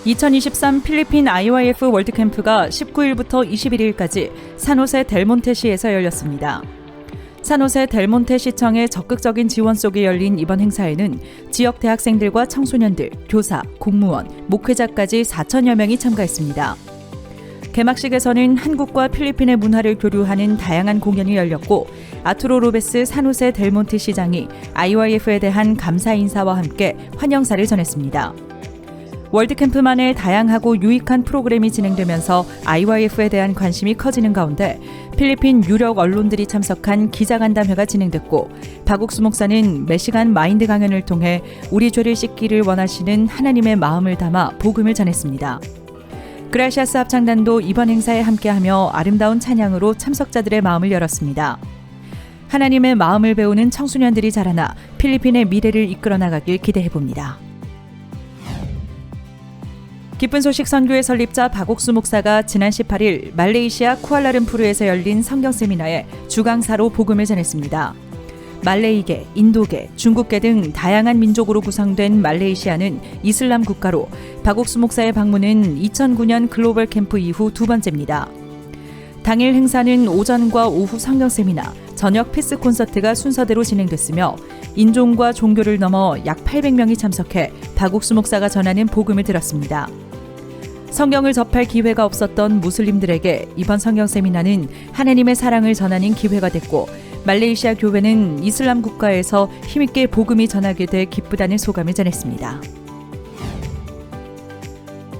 2023 필리핀 IYF 월드캠프가 19일부터 21일까지 산호세 델몬테시에서 열렸습니다. 산호세 델몬테 시청의 적극적인 지원 속에 열린 이번 행사에는 지역 대학생들과 청소년들, 교사, 공무원, 목회자까지 4천여 명이 참가했습니다. 개막식에서는 한국과 필리핀의 문화를 교류하는 다양한 공연이 열렸고 아투로 로베스 산호세 델몬테 시장이 IYF에 대한 감사 인사와 함께 환영사를 전했습니다. 월드캠프만의 다양하고 유익한 프로그램이 진행되면서 IYF에 대한 관심이 커지는 가운데 필리핀 유력 언론들이 참석한 기자간담회가 진행됐고 박옥수 목사는 매시간 마인드 강연을 통해 우리 죄를 씻기를 원하시는 하나님의 마음을 담아 복음을 전했습니다. 그라시아스 합창단도 이번 행사에 함께하며 아름다운 찬양으로 참석자들의 마음을 열었습니다. 하나님의 마음을 배우는 청소년들이 자라나 필리핀의 미래를 이끌어 나가길 기대해봅니다. 기쁜 소식 선교회 설립자 박옥수 목사가 지난 18일 말레이시아 쿠알라룸푸르에서 열린 성경 세미나에 주강사로 복음을 전했습니다. 말레이계, 인도계, 중국계 등 다양한 민족으로 구성된 말레이시아는 이슬람 국가로 박옥수 목사의 방문은 2009년 글로벌 캠프 이후 두 번째입니다. 당일 행사는 오전과 오후 성경 세미나, 저녁 피스 콘서트가 순서대로 진행됐으며 인종과 종교를 넘어 약 800명이 참석해 박옥수 목사가 전하는 복음을 들었습니다. 성경을 접할 기회가 없었던 무슬림들에게 이번 성경 세미나는 하나님의 사랑을 전하는 기회가 됐고 말레이시아 교회는 이슬람 국가에서 힘있게 복음이 전하게 돼 기쁘다는 소감을 전했습니다.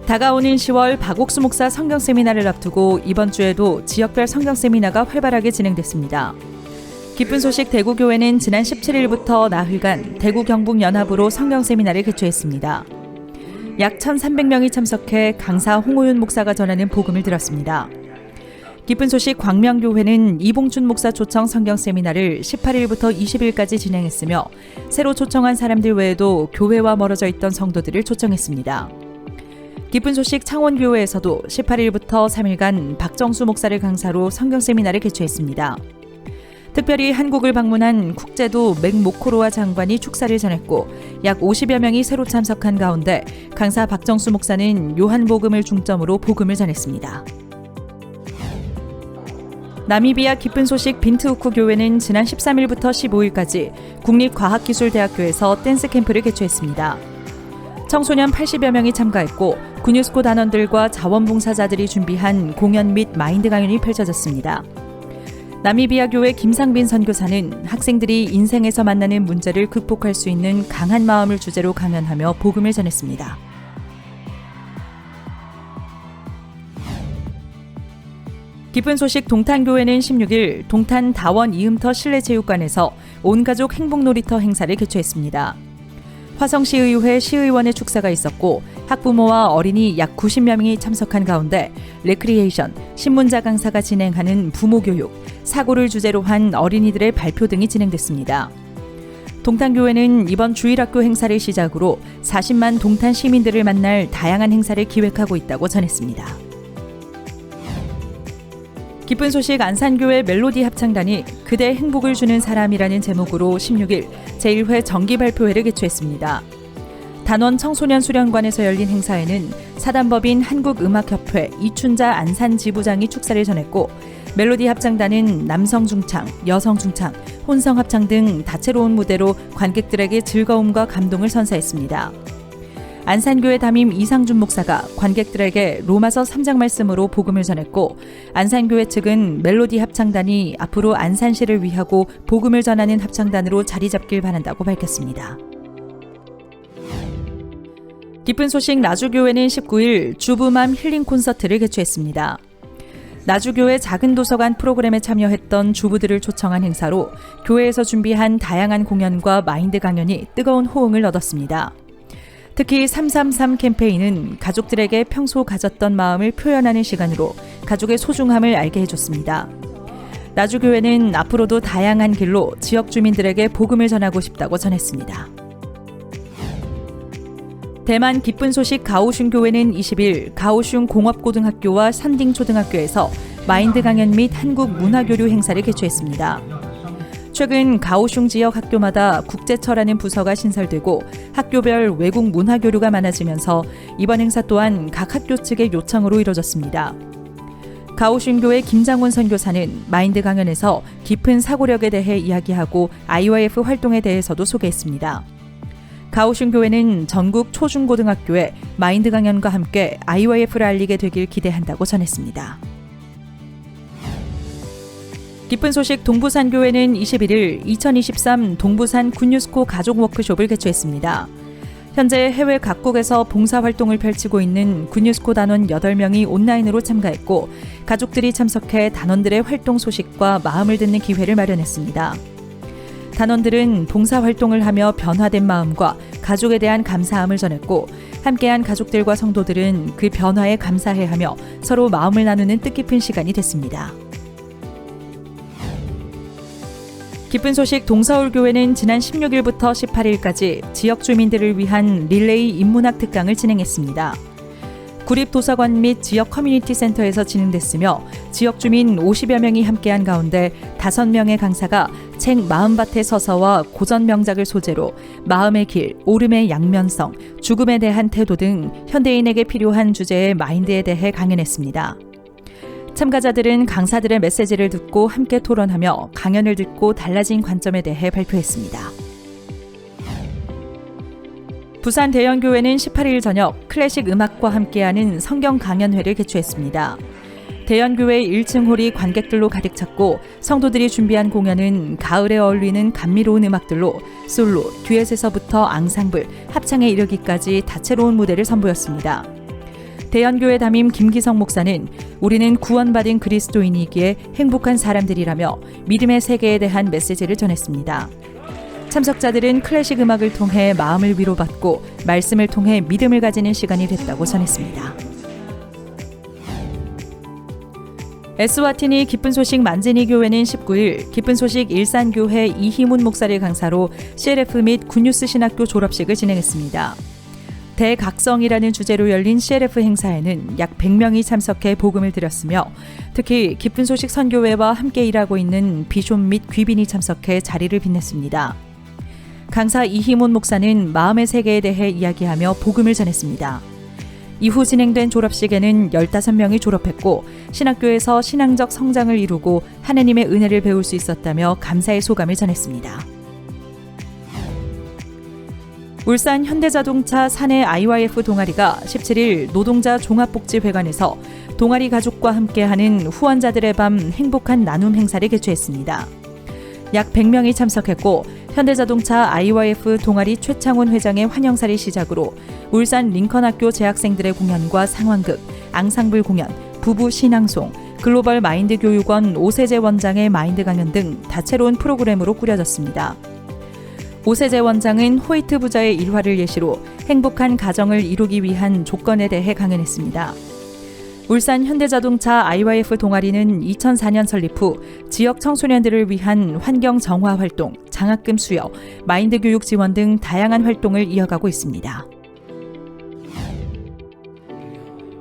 다가오는 10월 박옥수 목사 성경 세미나를 앞두고 이번 주에도 지역별 성경 세미나가 활발하게 진행됐습니다. 기쁜 소식 대구교회는 지난 17일부터 나흘간 대구 경북 연합으로 성경 세미나를 개최했습니다. 약 1,300명이 참석해 강사 홍호윤 목사가 전하는 복음을 들었습니다. 기쁜 소식 광명교회는 이봉춘 목사 초청 성경 세미나를 18일부터 20일까지 진행했으며 새로 초청한 사람들 외에도 교회와 멀어져 있던 성도들을 초청했습니다. 기쁜 소식 창원교회에서도 18일부터 3일간 박정수 목사를 강사로 성경 세미나를 개최했습니다. 특별히 한국을 방문한 국제도 맥모코로아 장관이 축사를 전했고 약 50여 명이 새로 참석한 가운데 강사 박정수 목사는 요한복음을 중점으로 복음을 전했습니다. 나미비아 기쁜 소식 빈트우쿠 교회는 지난 13일부터 15일까지 국립과학기술대학교에서 댄스 캠프를 개최했습니다. 청소년 80여 명이 참가했고 구뉴스코 단원들과 자원봉사자들이 준비한 공연 및 마인드 강연이 펼쳐졌습니다. 나미비아 교회 김상빈 선교사는 학생들이 인생에서 만나는 문제를 극복할 수 있는 강한 마음을 주제로 강연하며 복음을 전했습니다. 기쁜 소식 동탄교회는 16일 동탄 다원 이음터 실내체육관에서 온가족 행복놀이터 행사를 개최했습니다. 화성시의회 시의원의 축사가 있었고 학부모와 어린이 약 90여 명이 참석한 가운데 레크리에이션, 신문자 강사가 진행하는 부모교육, 사고를 주제로 한 어린이들의 발표 등이 진행됐습니다. 동탄교회는 이번 주일학교 행사를 시작으로 40만 동탄 시민들을 만날 다양한 행사를 기획하고 있다고 전했습니다. 기쁜 소식 안산교회 멜로디 합창단이 그대 행복을 주는 사람이라는 제목으로 16일 제1회 정기 발표회를 개최했습니다. 단원 청소년 수련관에서 열린 행사에는 사단법인 한국음악협회 이춘자 안산 지부장이 축사를 전했고 멜로디 합창단은 남성 중창, 여성 중창, 혼성 합창 등 다채로운 무대로 관객들에게 즐거움과 감동을 선사했습니다. 안산교회 담임 이상준 목사가 관객들에게 로마서 3장 말씀으로 복음을 전했고 안산교회 측은 멜로디 합창단이 앞으로 안산시를 위하고 복음을 전하는 합창단으로 자리 잡길 바란다고 밝혔습니다. 기쁜 소식 나주교회는 19일 주부맘 힐링 콘서트를 개최했습니다. 나주교회 작은 도서관 프로그램에 참여했던 주부들을 초청한 행사로 교회에서 준비한 다양한 공연과 마인드 강연이 뜨거운 호응을 얻었습니다. 특히 333 캠페인은 가족들에게 평소 가졌던 마음을 표현하는 시간으로 가족의 소중함을 알게 해줬습니다. 나주교회는 앞으로도 다양한 길로 지역 주민들에게 복음을 전하고 싶다고 전했습니다. 대만 기쁜 소식 가오슝 교회는 20일 가오슝 공업고등학교와 선딩초등학교에서 마인드 강연 및 한국 문화교류 행사를 개최했습니다. 최근 가오슝 지역 학교마다 국제처라는 부서가 신설되고 학교별 외국 문화 교류가 많아지면서 이번 행사 또한 각 학교 측의 요청으로 이뤄졌습니다. 가오슝교의 김장원 선교사는 마인드 강연에서 깊은 사고력에 대해 이야기하고 IYF 활동에 대해서도 소개했습니다. 가오슝교회는 전국 초중고등학교에 마인드 강연과 함께 IYF를 알리게 되길 기대한다고 전했습니다. 기쁜 소식 동부산교회는 21일 2023 동부산 굿뉴스코 가족 워크숍을 개최했습니다. 현재 해외 각국에서 봉사활동을 펼치고 있는 굿뉴스코 단원 8명이 온라인으로 참가했고 가족들이 참석해 단원들의 활동 소식과 마음을 듣는 기회를 마련했습니다. 단원들은 봉사활동을 하며 변화된 마음과 가족에 대한 감사함을 전했고 함께한 가족들과 성도들은 그 변화에 감사해하며 서로 마음을 나누는 뜻깊은 시간이 됐습니다. 기쁜 소식 동서울교회는 지난 16일부터 18일까지 지역 주민들을 위한 릴레이 인문학 특강을 진행했습니다. 구립도서관 및 지역 커뮤니티 센터에서 진행됐으며 지역 주민 50여 명이 함께한 가운데 5명의 강사가 책 마음밭에 서서와 고전 명작을 소재로 마음의 길, 옳음의 양면성, 죽음에 대한 태도 등 현대인에게 필요한 주제의 마인드에 대해 강연했습니다. 참가자들은 강사들의 메시지를 듣고 함께 토론하며 강연을 듣고 달라진 관점에 대해 발표했습니다. 부산 대연교회는 18일 저녁 클래식 음악과 함께하는 성경 강연회를 개최했습니다. 대연교회 1층 홀이 관객들로 가득 찼고 성도들이 준비한 공연은 가을에 어울리는 감미로운 음악들로 솔로, 듀엣에서부터 앙상블, 합창에 이르기까지 다채로운 무대를 선보였습니다. 대연교회 담임 김기성 목사는 우리는 구원받은 그리스도인이기에 행복한 사람들이라며 믿음의 세계에 대한 메시지를 전했습니다. 참석자들은 클래식 음악을 통해 마음을 위로받고 말씀을 통해 믿음을 가지는 시간이 됐다고 전했습니다. 에스와티니 기쁜 소식 만제니 교회는 19일 기쁜 소식 일산교회 이희문 목사를 강사로 CLF 및 굿뉴스 신학교 졸업식을 진행했습니다. 대각성이라는 주제로 열린 CLF 행사에는 약 100명이 참석해 복음을 드렸으며 특히 기쁜 소식 선교회와 함께 일하고 있는 비숍 및 귀빈이 참석해 자리를 빛냈습니다. 강사 이희문 목사는 마음의 세계에 대해 이야기하며 복음을 전했습니다. 이후 진행된 졸업식에는 15명이 졸업했고 신학교에서 신앙적 성장을 이루고 하나님의 은혜를 배울 수 있었다며 감사의 소감을 전했습니다. 울산 현대자동차 사내 IYF 동아리가 17일 노동자 종합복지회관에서 동아리 가족과 함께하는 후원자들의 밤 행복한 나눔 행사를 개최했습니다. 약 100명이 참석했고 현대자동차 IYF 동아리 최창훈 회장의 환영사를 시작으로 울산 링컨학교 재학생들의 공연과 상황극, 앙상블 공연, 부부 신앙송, 글로벌 마인드 교육원 오세재 원장의 마인드 강연 등 다채로운 프로그램으로 꾸려졌습니다. 오세재 원장은 호이트 부자의 일화를 예시로 행복한 가정을 이루기 위한 조건에 대해 강연했습니다. 울산 현대자동차 IYF 동아리는 2004년 설립 후 지역 청소년들을 위한 환경 정화 활동, 장학금 수여, 마인드 교육 지원 등 다양한 활동을 이어가고 있습니다.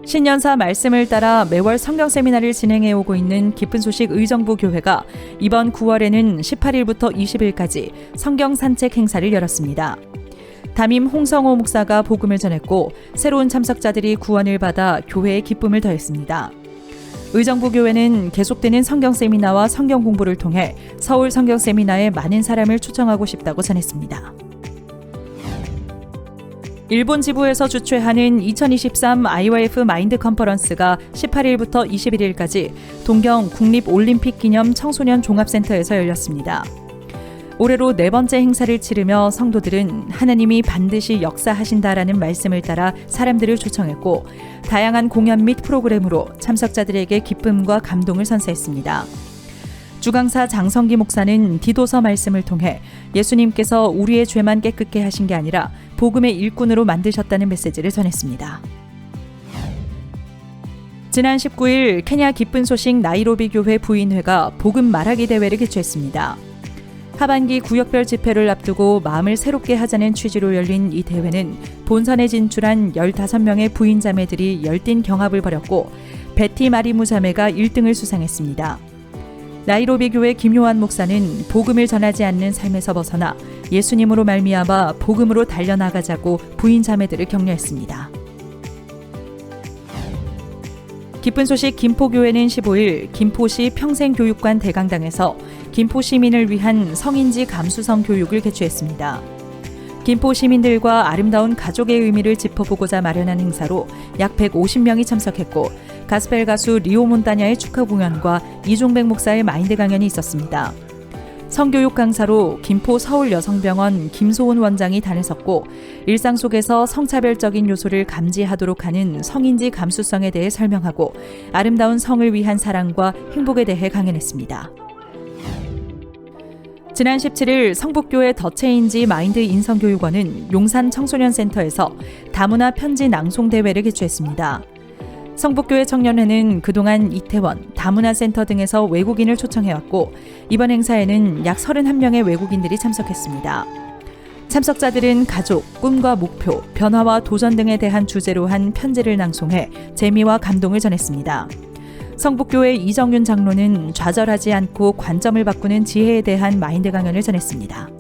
신년사 말씀을 따라 매월 성경 세미나를 진행해 오고 있는 기쁜 소식 의정부 교회가 이번 9월에는 18일부터 20일까지 성경 산책 행사를 열었습니다. 담임 홍성호 목사가 복음을 전했고 새로운 참석자들이 구원을 받아 교회의 기쁨을 더했습니다. 의정부 교회는 계속되는 성경 세미나와 성경 공부를 통해 서울 성경 세미나에 많은 사람을 초청하고 싶다고 전했습니다. 일본 지부에서 주최하는 2023 IYF 마인드 컨퍼런스가 18일부터 21일까지 동경 국립올림픽 기념 청소년 종합센터에서 열렸습니다. 올해로 4번째 행사를 치르며 성도들은 하나님이 반드시 역사하신다라는 말씀을 따라 사람들을 초청했고 다양한 공연 및 프로그램으로 참석자들에게 기쁨과 감동을 선사했습니다. 주강사 장성기 목사는 디도서 말씀을 통해 예수님께서 우리의 죄만 깨끗게 하신 게 아니라 복음의 일꾼으로 만드셨다는 메시지를 전했습니다. 지난 19일 케냐 기쁜 소식 나이로비 교회 부인회가 복음 말하기 대회를 개최했습니다. 하반기 구역별 집회를 앞두고 마음을 새롭게 하자는 취지로 열린 이 대회는 본선에 진출한 15명의 부인 자매들이 열띤 경합을 벌였고 베티 마리무 자매가 1등을 수상했습니다. 나이로비 교회 김요한 목사는 복음을 전하지 않는 삶에서 벗어나 예수님으로 말미암아 복음으로 달려나가자고 부인 자매들을 격려했습니다. 기쁜 소식 김포교회는 15일 김포시 평생교육관 대강당에서 김포 시민을 위한 성인지 감수성 교육을 개최했습니다. 김포 시민들과 아름다운 가족의 의미를 짚어보고자 마련한 행사로 약 150명이 참석했고 가스펠 가수 리오 몬타냐의 축하 공연과 이종백 목사의 마인드 강연이 있었습니다. 성교육 강사로 김포 서울여성병원 김소은 원장이 단을 섰고 일상 속에서 성차별적인 요소를 감지하도록 하는 성인지 감수성에 대해 설명하고 아름다운 성을 위한 사랑과 행복에 대해 강연했습니다. 지난 17일 성북교회 더체인지 마인드 인성교육원은 용산 청소년센터에서 다문화 편지 낭송 대회를 개최했습니다. 성북교회 청년회는 그동안 이태원, 다문화센터 등에서 외국인을 초청해왔고 이번 행사에는 약 31명의 외국인들이 참석했습니다. 참석자들은 가족, 꿈과 목표, 변화와 도전 등에 대한 주제로 한 편지를 낭송해 재미와 감동을 전했습니다. 성북교회 이정윤 장로는 좌절하지 않고 관점을 바꾸는 지혜에 대한 마인드 강연을 전했습니다.